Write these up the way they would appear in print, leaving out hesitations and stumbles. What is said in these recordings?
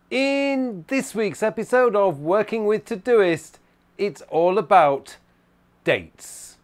In this week's episode of Working with Todoist, it's all about dates.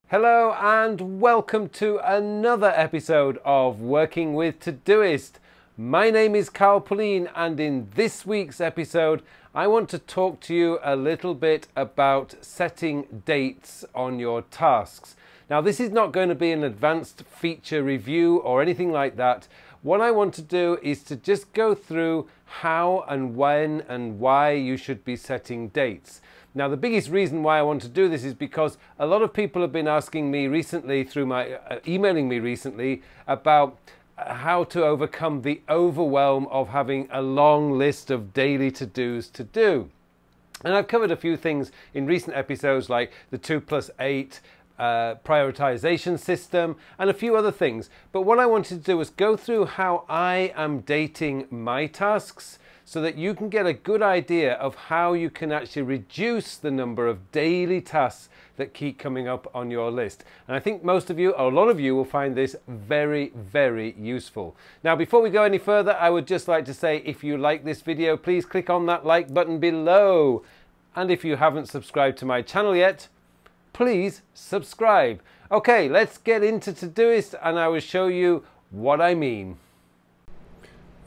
Hello and welcome to another episode of Working with Todoist. My name is Carl Pauline, and in this week's episode I want to talk to you a little bit about setting dates on your tasks. Now, this is not going to be an advanced feature review or anything like that. What I want to do is to just go through how and when and why you should be setting dates. Now, the biggest reason why I want to do this is because a lot of people have been asking me recently through my emailing me recently about how to overcome the overwhelm of having a long list of daily to-dos to do. And I've covered a few things in recent episodes like the 2+8 prioritization system and a few other things. But what I wanted to do was go through how I am dating my tasks, so that you can get a good idea of how you can actually reduce the number of daily tasks that keep coming up on your list. And I think most of you, or a lot of you, will find this very, very useful. Now, before we go any further, I would just like to say, if you like this video, please click on that like button below. And if you haven't subscribed to my channel yet, please subscribe. Okay, let's get into Todoist and I will show you what I mean.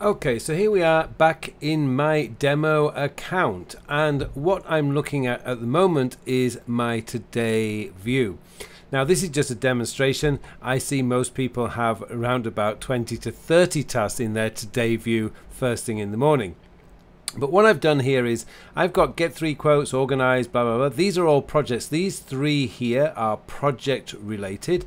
Okay, so here we are back in my demo account, and what I'm looking at the moment is my today view. Now, this is just a demonstration. I see most people have around about 20 to 30 tasks in their today view first thing in the morning. But what I've done here is I've got get 3 quotes, organize, blah, blah, blah. These are all projects. These 3 here are project related.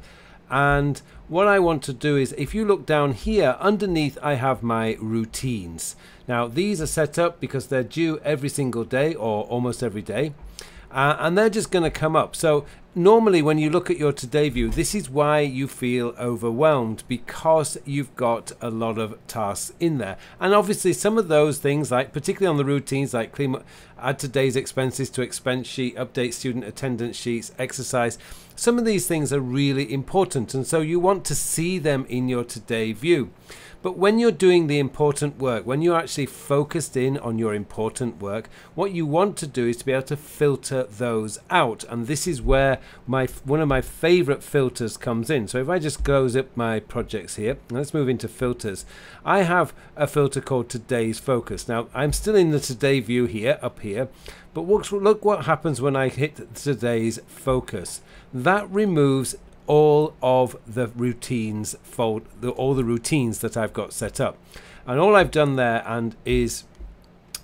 And what I want to do is, if you look down here, underneath I have my routines. Now, these are set up because they're due every single day or almost every day. And they're just going to come up. So normally when you look at your today view, this is why you feel overwhelmed, because you've got a lot of tasks in there. And obviously some of those things, like particularly on the routines, like clean up, add today's expenses to expense sheet, update student attendance sheets, exercise, some of these things are really important, and so you want to see them in your today view. But when you're doing the important work, when you're actually focused in on your important work, what you want to do is to be able to filter those out. And this is where one of my favorite filters comes in. So if I just close up my projects here, let's move into filters. I have a filter called Today's Focus. Now, I'm still in the today view here, up here, but look what happens when I hit Today's Focus. That removes all of the routines all the routines that I've got set up, and all I've done there and is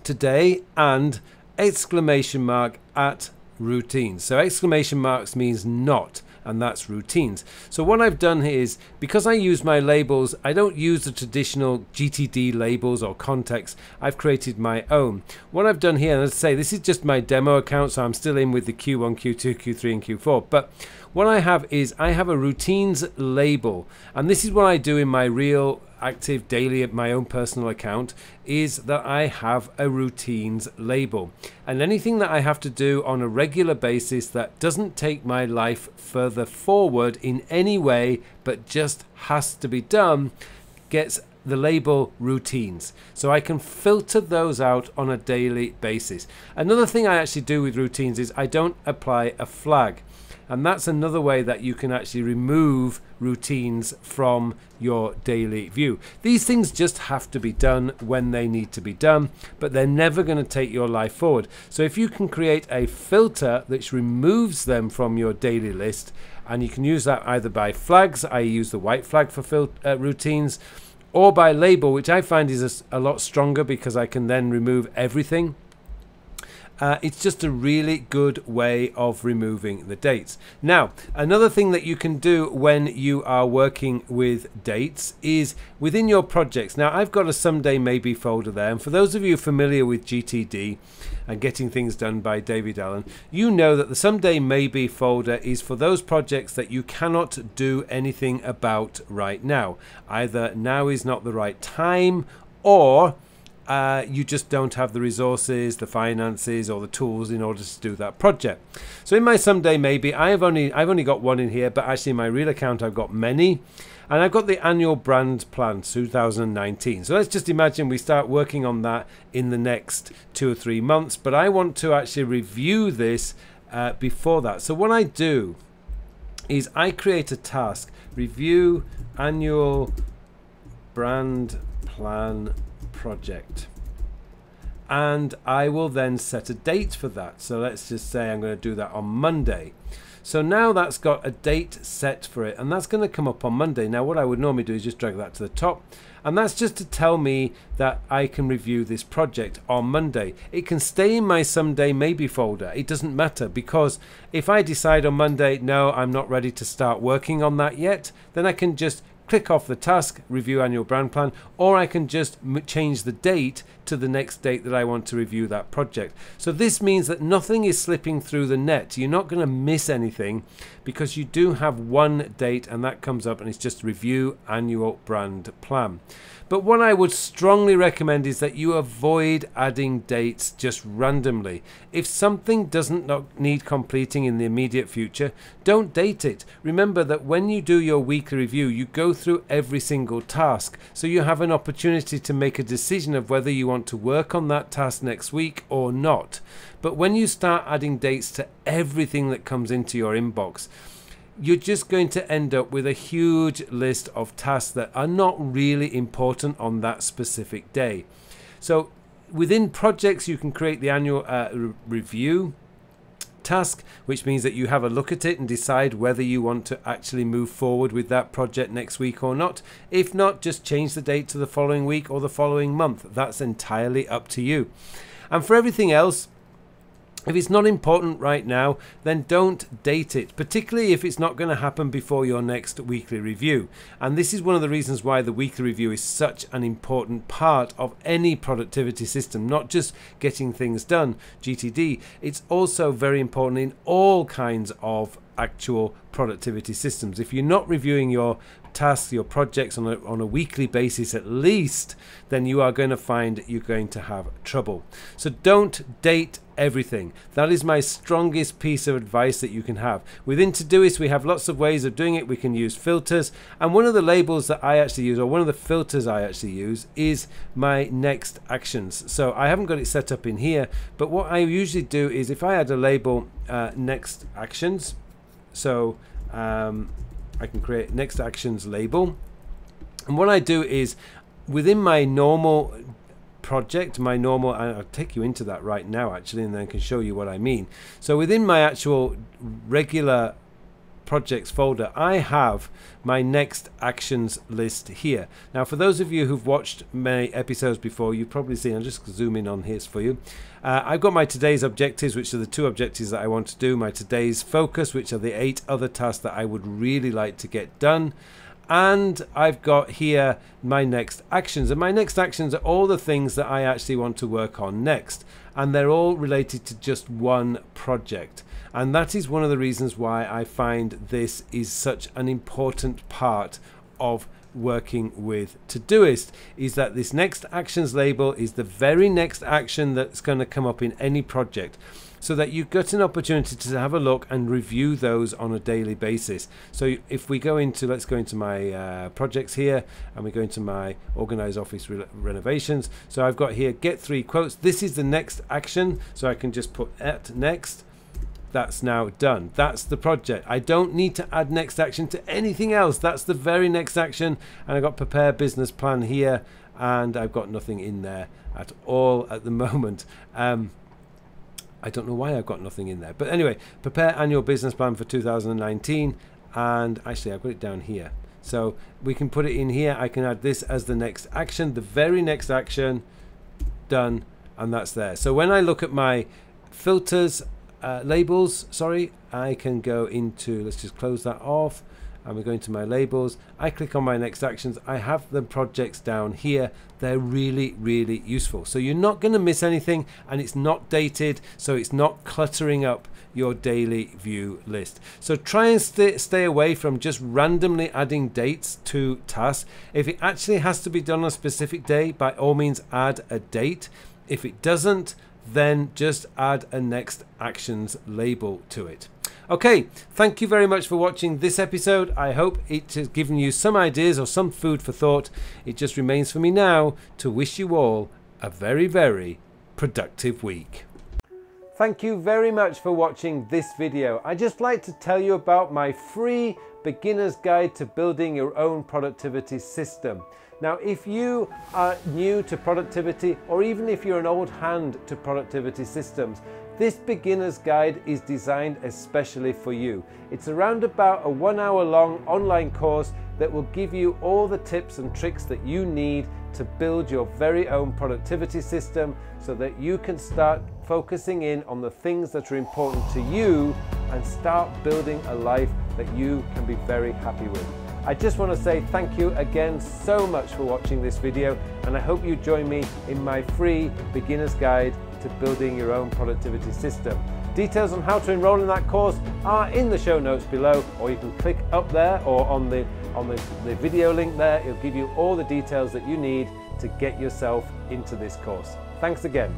today and exclamation mark at routines. So exclamation marks means not, and that's routines. So what I've done here is, because I use my labels, I don't use the traditional GTD labels or context. I've created my own. What I've done here, let's say this is just my demo account, so I'm still in with the Q1, Q2, Q3 and Q4, but what I have is I have a routines label, and this is what I do in my real active daily at my own personal account, is that I have a routines label, and anything that I have to do on a regular basis that doesn't take my life further forward in any way but just has to be done gets the label routines, so I can filter those out on a daily basis. Another thing I actually do with routines is I don't apply a flag. And that's another way that you can actually remove routines from your daily view. These things just have to be done when they need to be done, but they're never going to take your life forward. So if you can create a filter which removes them from your daily list, and you can use that either by flags, I use the white flag for routines, or by label, which I find is a lot stronger because I can then remove everything. It's just a really good way of removing the dates. Now, another thing that you can do when you are working with dates is within your projects. Now, I've got a Someday Maybe folder there, and for those of you familiar with GTD and Getting Things Done by David Allen, you know that the Someday Maybe folder is for those projects that you cannot do anything about right now. Either now is not the right time, or you just don't have the resources, the finances, or the tools in order to do that project. So in my Someday Maybe, I've only got one in here, but actually in my real account I've got many, and I've got the annual brand plan 2019. So let's just imagine we start working on that in the next 2 or 3 months, but I want to actually review this before that. So what I do is I create a task, review annual brand plan project, and I will then set a date for that. So let's just say I'm going to do that on Monday. So now that's got a date set for it, and that's going to come up on Monday. Now what I would normally do is just drag that to the top, and that's just to tell me that I can review this project on Monday. It can stay in my Someday Maybe folder. It doesn't matter, because if I decide on Monday, no, I'm not ready to start working on that yet, then I can just click off the task, review annual brand plan, or I can just change the date to the next date that I want to review that project. So this means that nothing is slipping through the net. You're not going to miss anything, because you do have one date, and that comes up and it's just review annual brand plan. But what I would strongly recommend is that you avoid adding dates just randomly. If something doesn't need completing in the immediate future, don't date it. Remember that when you do your weekly review, you go through every single task, so you have an opportunity to make a decision of whether you want to work on that task next week or not. But when you start adding dates to everything that comes into your inbox, you're just going to end up with a huge list of tasks that are not really important on that specific day. So within projects, you can create the annual review task, which means that you have a look at it and decide whether you want to actually move forward with that project next week or not. If not, just change the date to the following week or the following month. That's entirely up to you. And for everything else, if it's not important right now, then don't date it, particularly if it's not going to happen before your next weekly review. And this is one of the reasons why the weekly review is such an important part of any productivity system, not just Getting Things Done, GTD. It's also very important in all kinds of actual productivity systems. If you're not reviewing your tasks, your projects on a weekly basis at least, then you are going to find you're going to have trouble. So don't date everything. That is my strongest piece of advice that you can have. Within Todoist, we have lots of ways of doing it. We can use filters, and one of the labels that I actually use, or one of the filters I actually use, is my next actions. So I haven't got it set up in here, but what I usually do is if I add a label next actions, so I can create next actions label, and what I do is within my normal project, I'll take you into that right now actually, and then I can show you what I mean. So within my actual regular projects folder, I have my next actions list here. Now for those of you who've watched many episodes before, you've probably seen, I'll just zoom in on here for you. I've got my today's objectives, which are the 2 objectives that I want to do, my today's focus, which are the 8 other tasks that I would really like to get done, and I've got here my next actions, and my next actions are all the things that I actually want to work on next, and they're all related to just one project. And that is one of the reasons why I find this is such an important part of working with Todoist, is that this next actions label is the very next action that's going to come up in any project, so that you've got an opportunity to have a look and review those on a daily basis. So if we go into, let's go into my projects here, and we go into my organized office renovations. So I've got here get 3 quotes. This is the next action, so I can just put at next. That's now done. That's the project. I don't need to add next action to anything else. That's the very next action. And I've got prepare business plan here, and I've got nothing in there at all at the moment. I don't know why I've got nothing in there, but anyway, prepare annual business plan for 2019, and actually I've got it down here, so we can put it in here. I can add this as the next action, the very next action, done, and that's there. So when I look at my filters, labels, sorry, I can go into, let's just close that off, and we're going to my labels. I click on my next actions. I have the projects down here. They're really, really useful. So you're not going to miss anything, and it's not dated, so it's not cluttering up your daily view list. So try and stay away from just randomly adding dates to tasks. If it actually has to be done on a specific day, by all means add a date. If it doesn't, then just add a next actions label to it. Okay, thank you very much for watching this episode. I hope it has given you some ideas or some food for thought. It just remains for me now to wish you all a very, very productive week. Thank you very much for watching this video. I'd just like to tell you about my free beginner's guide to building your own productivity system. Now, if you are new to productivity, or even if you're an old hand to productivity systems, this beginner's guide is designed especially for you. It's around about a 1 hour long online course that will give you all the tips and tricks that you need to build your very own productivity system so that you can start focusing in on the things that are important to you and start building a life that you can be very happy with. I just want to say thank you again so much for watching this video, and I hope you join me in my free beginner's guide to building your own productivity system. Details on how to enroll in that course are in the show notes below, or you can click up there or on the video link there. It'll give you all the details that you need to get yourself into this course. Thanks again.